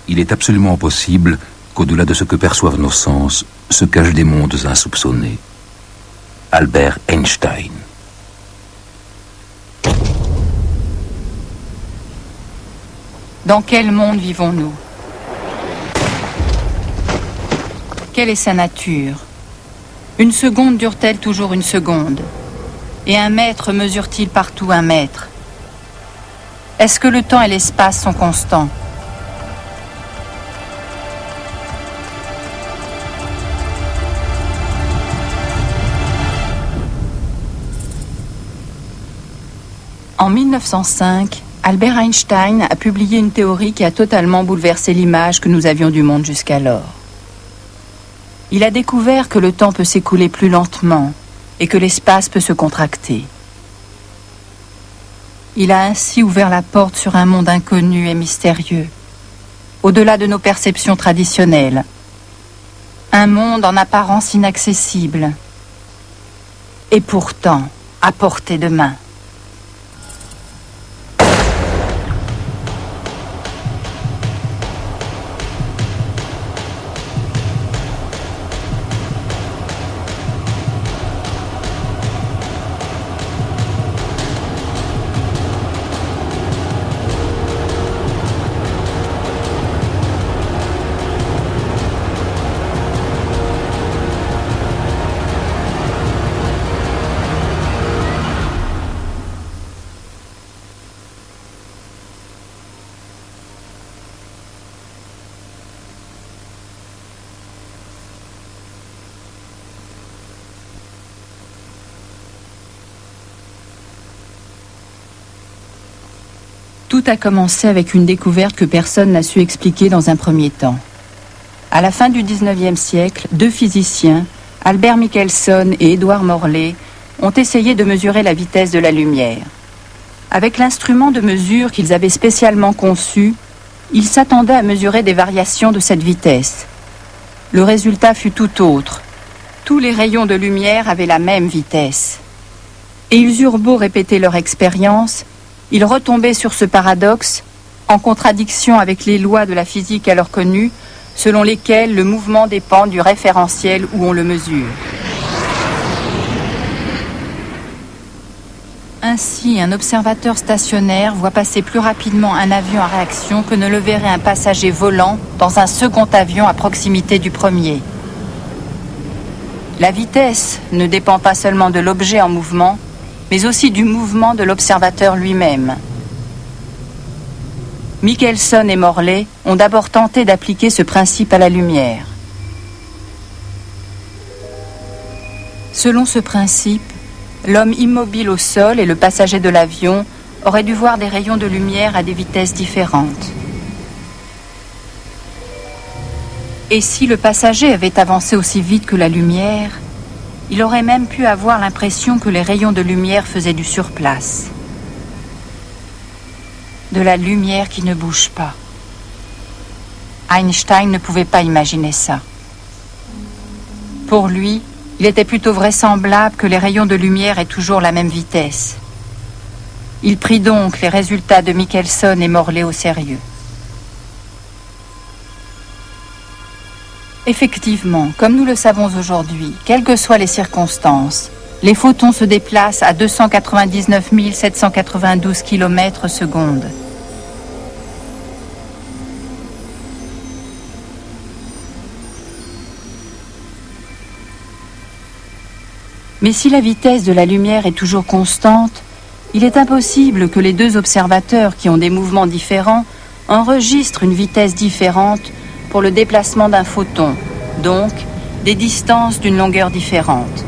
il est absolument possible qu'au-delà de ce que perçoivent nos sens, se cachent des mondes insoupçonnés. Albert Einstein. Dans quel monde vivons-nous? Quelle est sa nature? Une seconde dure-t-elle toujours une seconde? Et un mètre mesure-t-il partout un mètre? Est-ce que le temps et l'espace sont constants? En 1905, Albert Einstein a publié une théorie qui a totalement bouleversé l'image que nous avions du monde jusqu'alors. Il a découvert que le temps peut s'écouler plus lentement et que l'espace peut se contracter. Il a ainsi ouvert la porte sur un monde inconnu et mystérieux, au-delà de nos perceptions traditionnelles. Un monde en apparence inaccessible, et pourtant à portée de main. Tout a commencé avec une découverte que personne n'a su expliquer dans un premier temps. À la fin du XIXe siècle, deux physiciens, Albert Michelson et Édouard Morley, ont essayé de mesurer la vitesse de la lumière. Avec l'instrument de mesure qu'ils avaient spécialement conçu, ils s'attendaient à mesurer des variations de cette vitesse. Le résultat fut tout autre. Tous les rayons de lumière avaient la même vitesse. Et ils eurent beau répéter leur expérience, ils retombaient sur ce paradoxe, en contradiction avec les lois de la physique alors connues, selon lesquelles le mouvement dépend du référentiel où on le mesure. Ainsi, un observateur stationnaire voit passer plus rapidement un avion en réaction que ne le verrait un passager volant dans un second avion à proximité du premier. La vitesse ne dépend pas seulement de l'objet en mouvement, mais aussi du mouvement de l'observateur lui-même. Michelson et Morley ont d'abord tenté d'appliquer ce principe à la lumière. Selon ce principe, l'homme immobile au sol et le passager de l'avion auraient dû voir des rayons de lumière à des vitesses différentes. Et si le passager avait avancé aussi vite que la lumière, il aurait même pu avoir l'impression que les rayons de lumière faisaient du surplace. De la lumière qui ne bouge pas. Einstein ne pouvait pas imaginer ça. Pour lui, il était plutôt vraisemblable que les rayons de lumière aient toujours la même vitesse. Il prit donc les résultats de Michelson et Morley au sérieux. Effectivement, comme nous le savons aujourd'hui, quelles que soient les circonstances, les photons se déplacent à 299 792 km/s. Mais si la vitesse de la lumière est toujours constante, il est impossible que les deux observateurs qui ont des mouvements différents enregistrent une vitesse différente pour le déplacement d'un photon, donc des distances d'une longueur différente.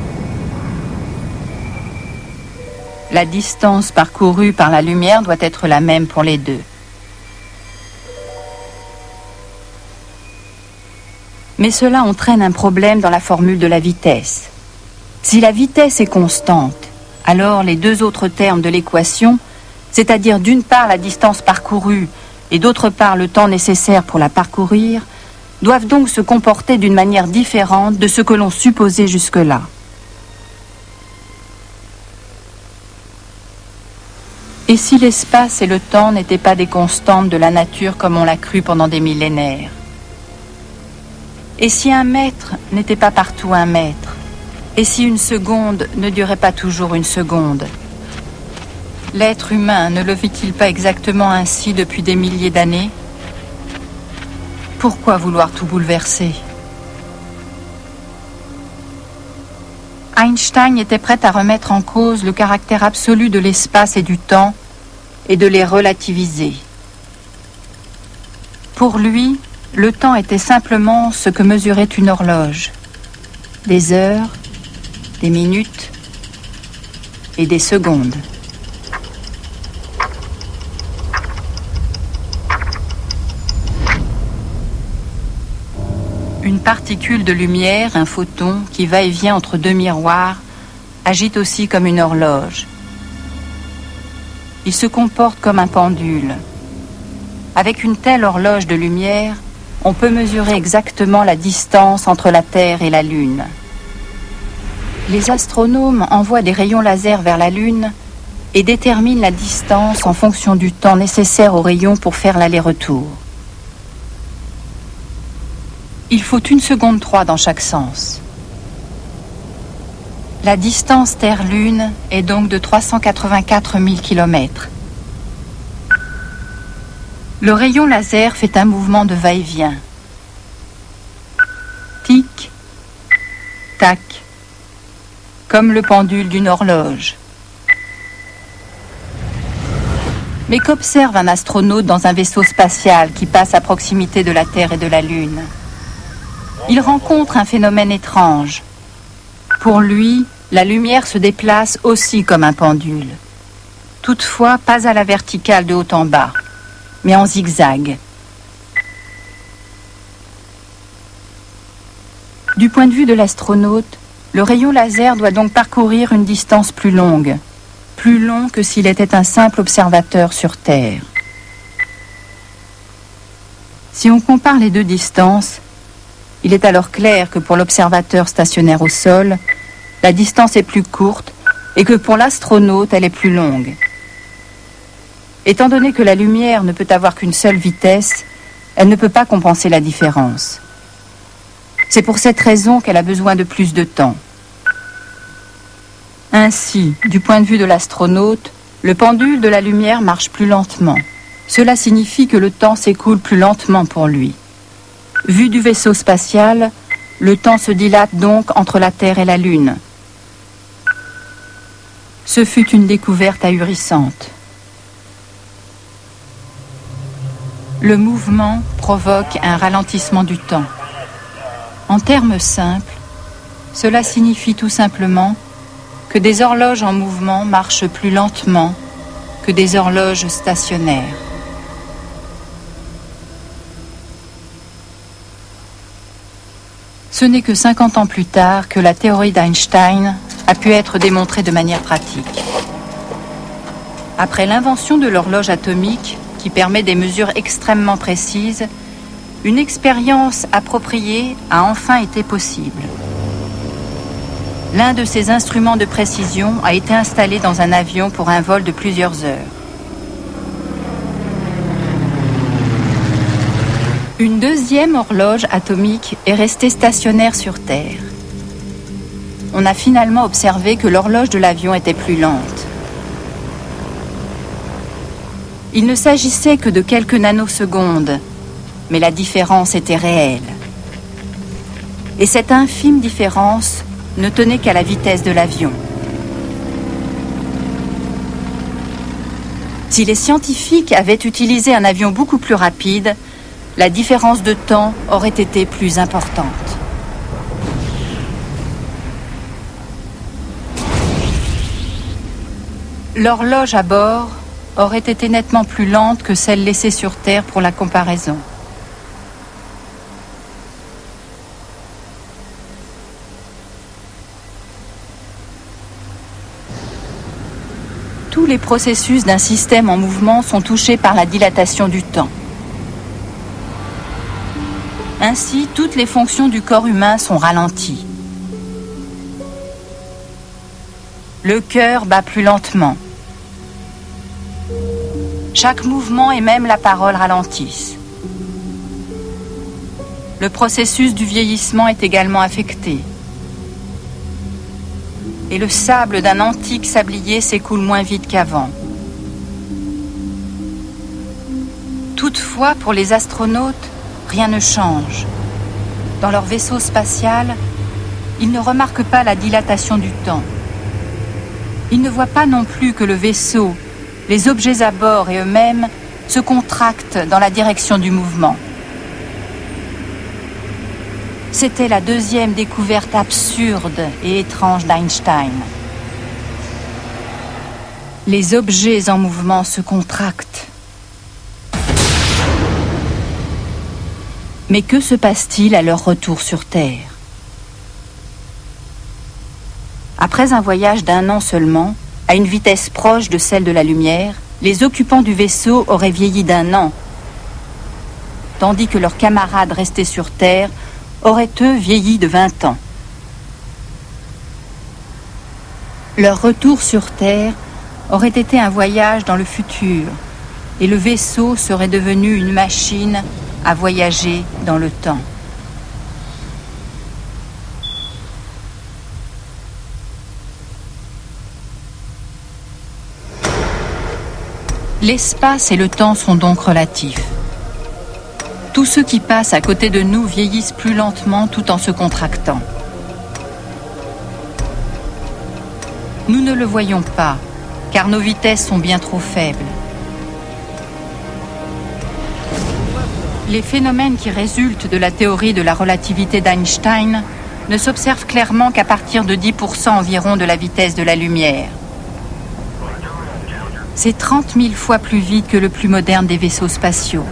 La distance parcourue par la lumière doit être la même pour les deux. Mais cela entraîne un problème dans la formule de la vitesse. Si la vitesse est constante, alors les deux autres termes de l'équation, c'est-à-dire d'une part la distance parcourue et d'autre part le temps nécessaire pour la parcourir, doivent donc se comporter d'une manière différente de ce que l'on supposait jusque-là. Et si l'espace et le temps n'étaient pas des constantes de la nature comme on l'a cru pendant des millénaires? Et si un mètre n'était pas partout un mètre? Et si une seconde ne durait pas toujours une seconde? L'être humain ne le vit-il pas exactement ainsi depuis des milliers d'années? Pourquoi vouloir tout bouleverser? Einstein était prêt à remettre en cause le caractère absolu de l'espace et du temps et de les relativiser. Pour lui, le temps était simplement ce que mesurait une horloge. Des heures, des minutes et des secondes. Une particule de lumière, un photon, qui va et vient entre deux miroirs, agite aussi comme une horloge. Il se comporte comme un pendule. Avec une telle horloge de lumière, on peut mesurer exactement la distance entre la Terre et la Lune. Les astronomes envoient des rayons laser vers la Lune et déterminent la distance en fonction du temps nécessaire aux rayons pour faire l'aller-retour. Il faut 1 seconde 3 dans chaque sens. La distance Terre-Lune est donc de 384 000 km. Le rayon laser fait un mouvement de va-et-vient. Tic, tac, comme le pendule d'une horloge. Mais qu'observe un astronaute dans un vaisseau spatial qui passe à proximité de la Terre et de la Lune? Il rencontre un phénomène étrange. Pour lui, la lumière se déplace aussi comme un pendule. Toutefois, pas à la verticale de haut en bas, mais en zigzag. Du point de vue de l'astronaute, le rayon laser doit donc parcourir une distance plus long que s'il était un simple observateur sur Terre. Si on compare les deux distances, il est alors clair que pour l'observateur stationnaire au sol, la distance est plus courte et que pour l'astronaute, elle est plus longue. Étant donné que la lumière ne peut avoir qu'une seule vitesse, elle ne peut pas compenser la différence. C'est pour cette raison qu'elle a besoin de plus de temps. Ainsi, du point de vue de l'astronaute, le pendule de la lumière marche plus lentement. Cela signifie que le temps s'écoule plus lentement pour lui. Vu du vaisseau spatial, le temps se dilate donc entre la Terre et la Lune. Ce fut une découverte ahurissante. Le mouvement provoque un ralentissement du temps. En termes simples, cela signifie tout simplement que des horloges en mouvement marchent plus lentement que des horloges stationnaires. Ce n'est que 50 ans plus tard que la théorie d'Einstein a pu être démontrée de manière pratique. Après l'invention de l'horloge atomique, qui permet des mesures extrêmement précises, une expérience appropriée a enfin été possible. L'un de ces instruments de précision a été installé dans un avion pour un vol de plusieurs heures. Une deuxième horloge atomique est restée stationnaire sur Terre. On a finalement observé que l'horloge de l'avion était plus lente. Il ne s'agissait que de quelques nanosecondes, mais la différence était réelle. Et cette infime différence ne tenait qu'à la vitesse de l'avion. Si les scientifiques avaient utilisé un avion beaucoup plus rapide, la différence de temps aurait été plus importante. L'horloge à bord aurait été nettement plus lente que celle laissée sur Terre pour la comparaison. Tous les processus d'un système en mouvement sont touchés par la dilatation du temps. Ainsi, toutes les fonctions du corps humain sont ralenties. Le cœur bat plus lentement. Chaque mouvement et même la parole ralentissent. Le processus du vieillissement est également affecté. Et le sable d'un antique sablier s'écoule moins vite qu'avant. Toutefois, pour les astronautes, rien ne change. Dans leur vaisseau spatial, ils ne remarquent pas la dilatation du temps. Ils ne voient pas non plus que le vaisseau, les objets à bord et eux-mêmes se contractent dans la direction du mouvement. C'était la deuxième découverte absurde et étrange d'Einstein. Les objets en mouvement se contractent. Mais que se passe-t-il à leur retour sur Terre ? Après un voyage d'1 an seulement, à une vitesse proche de celle de la lumière, les occupants du vaisseau auraient vieilli d'1 an, tandis que leurs camarades restés sur Terre auraient eux vieilli de 20 ans. Leur retour sur Terre aurait été un voyage dans le futur, et le vaisseau serait devenu une machine à voyager dans le temps. L'espace et le temps sont donc relatifs. Tous ceux qui passent à côté de nous vieillissent plus lentement tout en se contractant. Nous ne le voyons pas, car nos vitesses sont bien trop faibles. Les phénomènes qui résultent de la théorie de la relativité d'Einstein ne s'observent clairement qu'à partir de 10% environ de la vitesse de la lumière. C'est 30 000 fois plus vite que le plus moderne des vaisseaux spatiaux.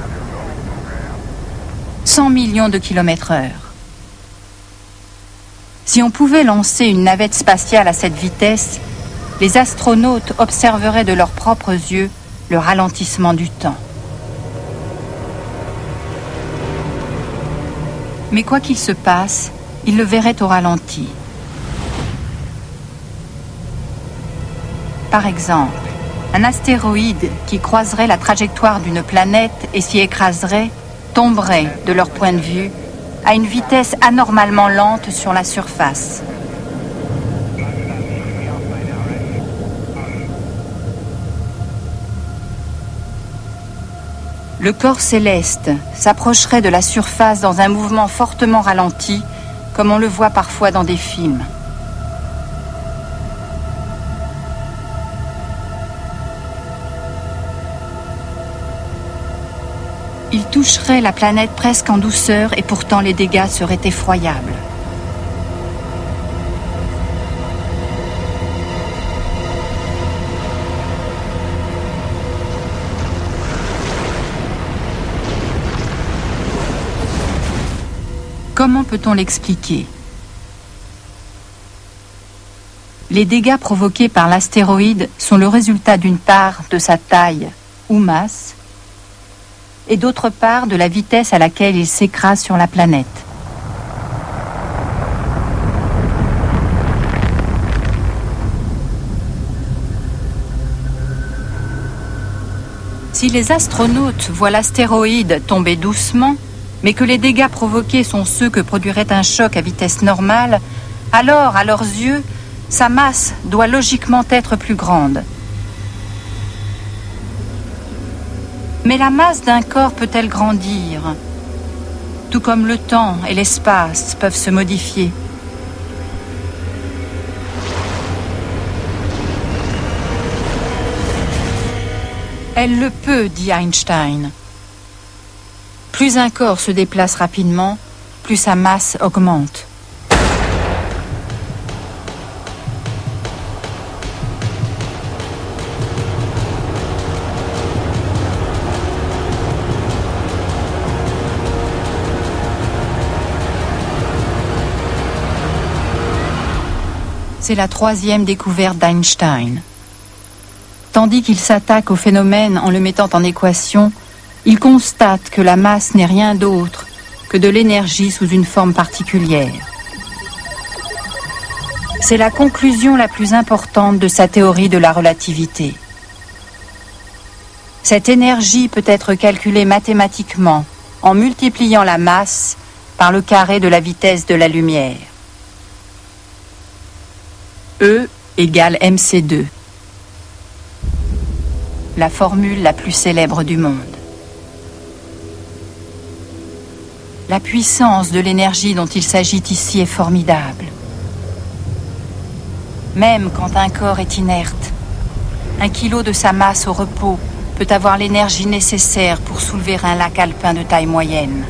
100 millions de km/h. Si on pouvait lancer une navette spatiale à cette vitesse, les astronautes observeraient de leurs propres yeux le ralentissement du temps. Mais quoi qu'il se passe, ils le verraient au ralenti. Par exemple, un astéroïde qui croiserait la trajectoire d'une planète et s'y écraserait, tomberait, de leur point de vue, à une vitesse anormalement lente sur la surface. Le corps céleste s'approcherait de la surface dans un mouvement fortement ralenti, comme on le voit parfois dans des films. Il toucherait la planète presque en douceur et pourtant les dégâts seraient effroyables. Comment peut-on l'expliquer ? Les dégâts provoqués par l'astéroïde sont le résultat d'une part de sa taille ou masse et d'autre part de la vitesse à laquelle il s'écrase sur la planète. Si les astronautes voient l'astéroïde tomber doucement, mais que les dégâts provoqués sont ceux que produirait un choc à vitesse normale, alors, à leurs yeux, sa masse doit logiquement être plus grande. Mais la masse d'un corps peut-elle grandir ? Tout comme le temps et l'espace peuvent se modifier. Elle le peut, dit Einstein. Plus un corps se déplace rapidement, plus sa masse augmente. C'est la troisième découverte d'Einstein. Tandis qu'il s'attaque au phénomène en le mettant en équation, il constate que la masse n'est rien d'autre que de l'énergie sous une forme particulière. C'est la conclusion la plus importante de sa théorie de la relativité. Cette énergie peut être calculée mathématiquement en multipliant la masse par le carré de la vitesse de la lumière. E égale mc2. La formule la plus célèbre du monde. La puissance de l'énergie dont il s'agit ici est formidable. Même quand un corps est inerte, 1 kilo de sa masse au repos peut avoir l'énergie nécessaire pour soulever un lac alpin de taille moyenne.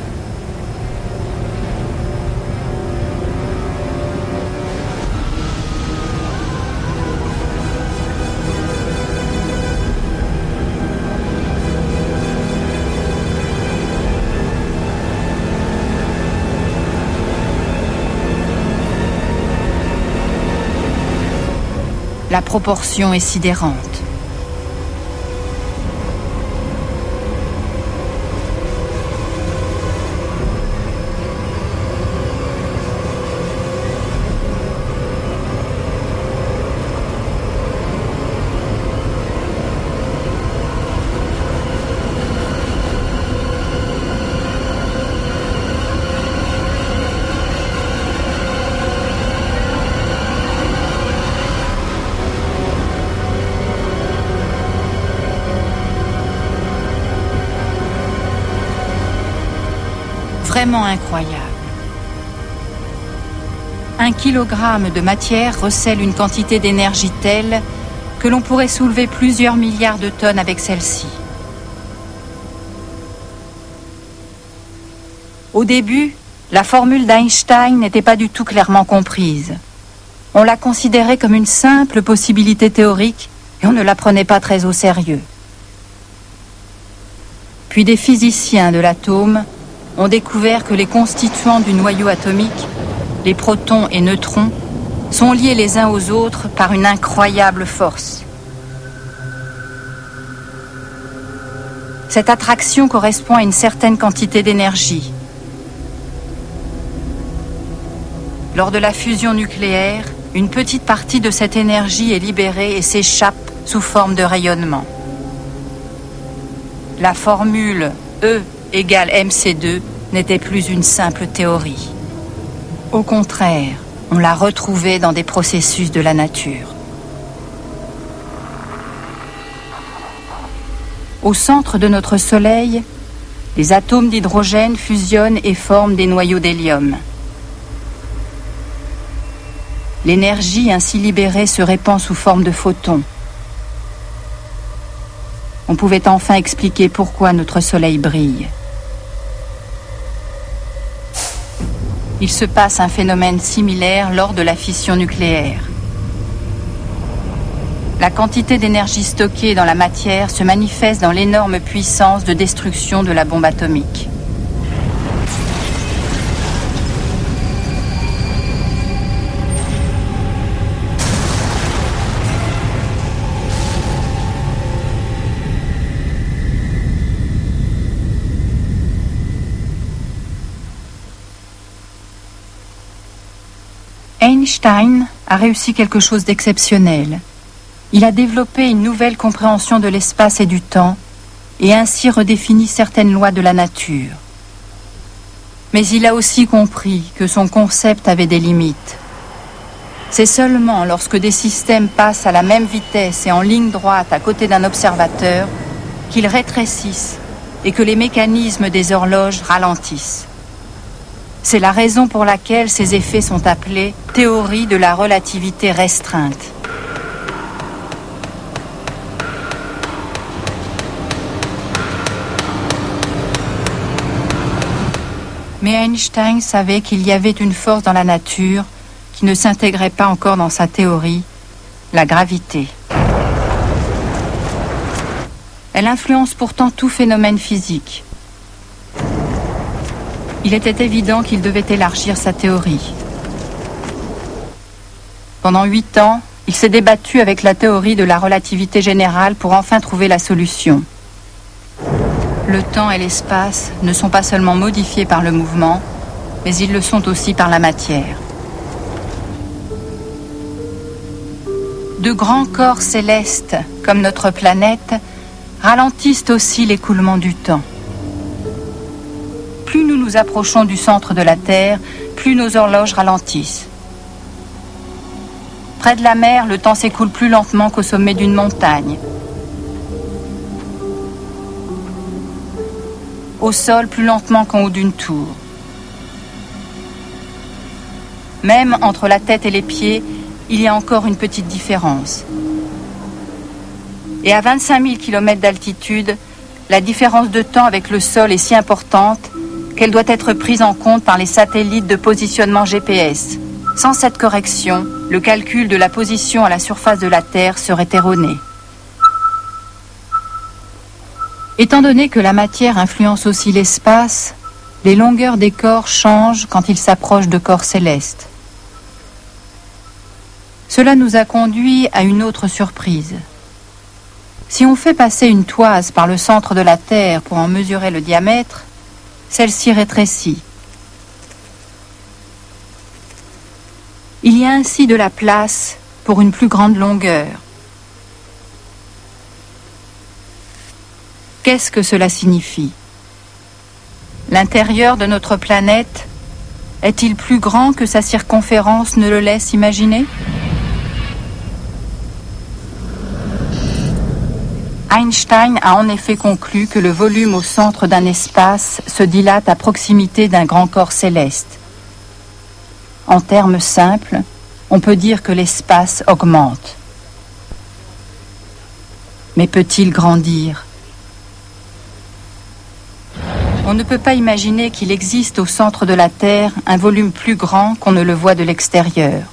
La proportion est sidérante. Vraiment incroyable. 1 kilogramme de matière recèle une quantité d'énergie telle que l'on pourrait soulever plusieurs milliards de tonnes avec celle-ci. Au début, la formule d'Einstein n'était pas du tout clairement comprise. On la considérait comme une simple possibilité théorique et on ne la prenait pas très au sérieux. Puis des physiciens de l'atome ont découvert que les constituants du noyau atomique, les protons et neutrons, sont liés les uns aux autres par une incroyable force. Cette attraction correspond à une certaine quantité d'énergie. Lors de la fusion nucléaire, une petite partie de cette énergie est libérée et s'échappe sous forme de rayonnement. La formule E égale mc2 n'était plus une simple théorie. Au contraire, on l'a retrouvée dans des processus de la nature. Au centre de notre Soleil, les atomes d'hydrogène fusionnent et forment des noyaux d'hélium. L'énergie ainsi libérée se répand sous forme de photons. On pouvait enfin expliquer pourquoi notre Soleil brille. Il se passe un phénomène similaire lors de la fission nucléaire. La quantité d'énergie stockée dans la matière se manifeste dans l'énorme puissance de destruction de la bombe atomique. Einstein a réussi quelque chose d'exceptionnel. Il a développé une nouvelle compréhension de l'espace et du temps et ainsi redéfini certaines lois de la nature. Mais il a aussi compris que son concept avait des limites. C'est seulement lorsque des systèmes passent à la même vitesse et en ligne droite à côté d'un observateur qu'ils rétrécissent et que les mécanismes des horloges ralentissent. C'est la raison pour laquelle ces effets sont appelés théorie de la relativité restreinte. Mais Einstein savait qu'il y avait une force dans la nature qui ne s'intégrait pas encore dans sa théorie, la gravité. Elle influence pourtant tout phénomène physique. Il était évident qu'il devait élargir sa théorie. Pendant 8 ans, il s'est débattu avec la théorie de la relativité générale pour enfin trouver la solution. Le temps et l'espace ne sont pas seulement modifiés par le mouvement, mais ils le sont aussi par la matière. De grands corps célestes, comme notre planète, ralentissent aussi l'écoulement du temps. Plus nous nous approchons du centre de la Terre, plus nos horloges ralentissent. Près de la mer, le temps s'écoule plus lentement qu'au sommet d'une montagne. Au sol, plus lentement qu'en haut d'une tour. Même entre la tête et les pieds, il y a encore une petite différence. Et à 25 000 km d'altitude, la différence de temps avec le sol est si importante qu'elle doit être prise en compte par les satellites de positionnement GPS. Sans cette correction, le calcul de la position à la surface de la Terre serait erroné. Étant donné que la matière influence aussi l'espace, les longueurs des corps changent quand ils s'approchent de corps célestes. Cela nous a conduit à une autre surprise. Si on fait passer une toise par le centre de la Terre pour en mesurer le diamètre, celle-ci rétrécit. Il y a ainsi de la place pour une plus grande longueur. Qu'est-ce que cela signifie? L'intérieur de notre planète est-il plus grand que sa circonférence ne le laisse imaginer? Einstein a en effet conclu que le volume au centre d'un espace se dilate à proximité d'un grand corps céleste. En termes simples, on peut dire que l'espace augmente. Mais peut-il grandir? On ne peut pas imaginer qu'il existe au centre de la Terre un volume plus grand qu'on ne le voit de l'extérieur.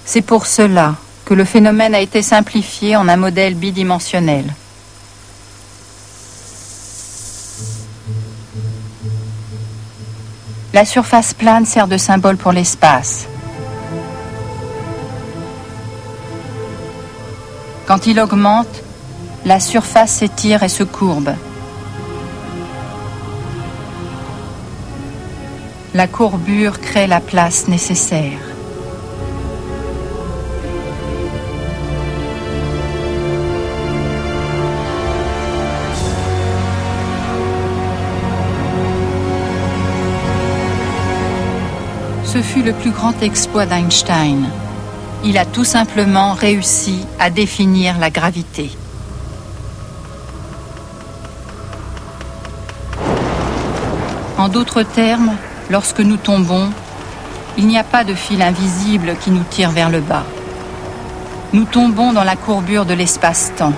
C'est pour cela que le phénomène a été simplifié en un modèle bidimensionnel. La surface plane sert de symbole pour l'espace. Quand il augmente, la surface s'étire et se courbe. La courbure crée la place nécessaire. Ce fut le plus grand exploit d'Einstein. Il a tout simplement réussi à définir la gravité. En d'autres termes, lorsque nous tombons, il n'y a pas de fil invisible qui nous tire vers le bas. Nous tombons dans la courbure de l'espace-temps.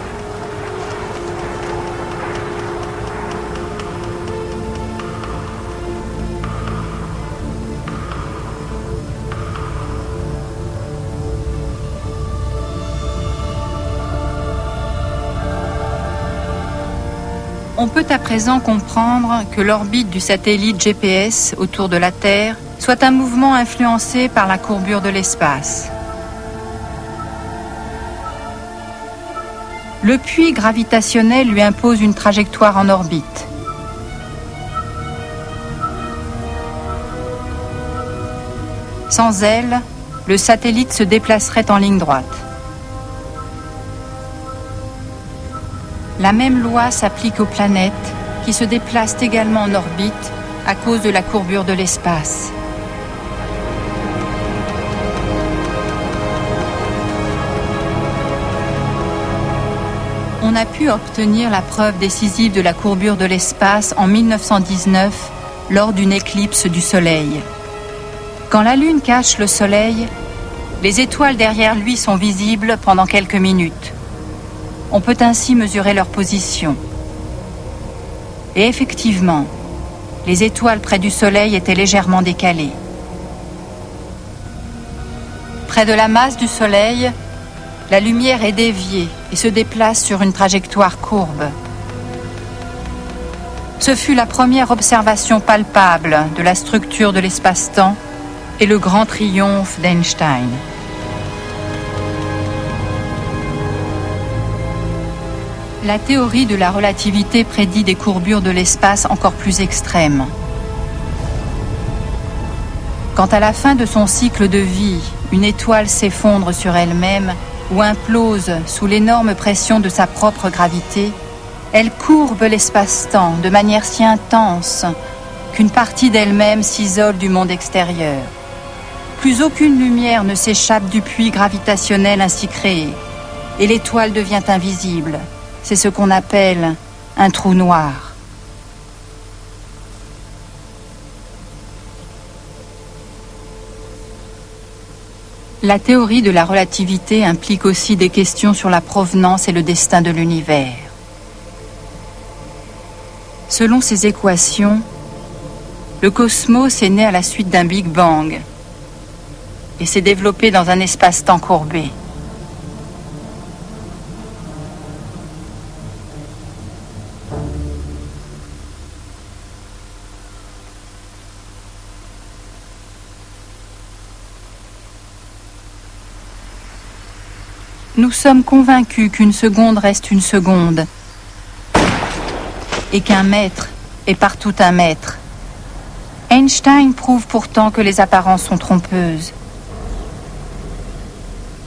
On peut à présent comprendre que l'orbite du satellite GPS autour de la Terre soit un mouvement influencé par la courbure de l'espace. Le puits gravitationnel lui impose une trajectoire en orbite. Sans elle, le satellite se déplacerait en ligne droite. La même loi s'applique aux planètes qui se déplacent également en orbite à cause de la courbure de l'espace. On a pu obtenir la preuve décisive de la courbure de l'espace en 1919 lors d'une éclipse du Soleil. Quand la Lune cache le Soleil, les étoiles derrière lui sont visibles pendant quelques minutes. On peut ainsi mesurer leur position. Et effectivement, les étoiles près du Soleil étaient légèrement décalées. Près de la masse du Soleil, la lumière est déviée et se déplace sur une trajectoire courbe. Ce fut la première observation palpable de la structure de l'espace-temps et le grand triomphe d'Einstein. La théorie de la relativité prédit des courbures de l'espace encore plus extrêmes. Quand à la fin de son cycle de vie, une étoile s'effondre sur elle-même ou implose sous l'énorme pression de sa propre gravité, elle courbe l'espace-temps de manière si intense qu'une partie d'elle-même s'isole du monde extérieur. Plus aucune lumière ne s'échappe du puits gravitationnel ainsi créé, et l'étoile devient invisible. C'est ce qu'on appelle un trou noir. La théorie de la relativité implique aussi des questions sur la provenance et le destin de l'univers. Selon ces équations, le cosmos est né à la suite d'un Big Bang et s'est développé dans un espace-temps courbé. Nous sommes convaincus qu'une seconde reste une seconde et qu'un mètre est partout un mètre. Einstein prouve pourtant que les apparences sont trompeuses.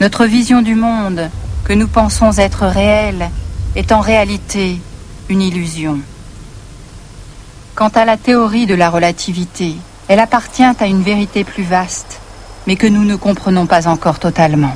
Notre vision du monde, que nous pensons être réelle, est en réalité une illusion. Quant à la théorie de la relativité, elle appartient à une vérité plus vaste, mais que nous ne comprenons pas encore totalement.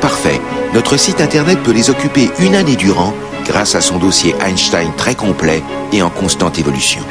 Parfait. Notre site internet peut les occuper une année durant grâce à son dossier Einstein très complet et en constante évolution.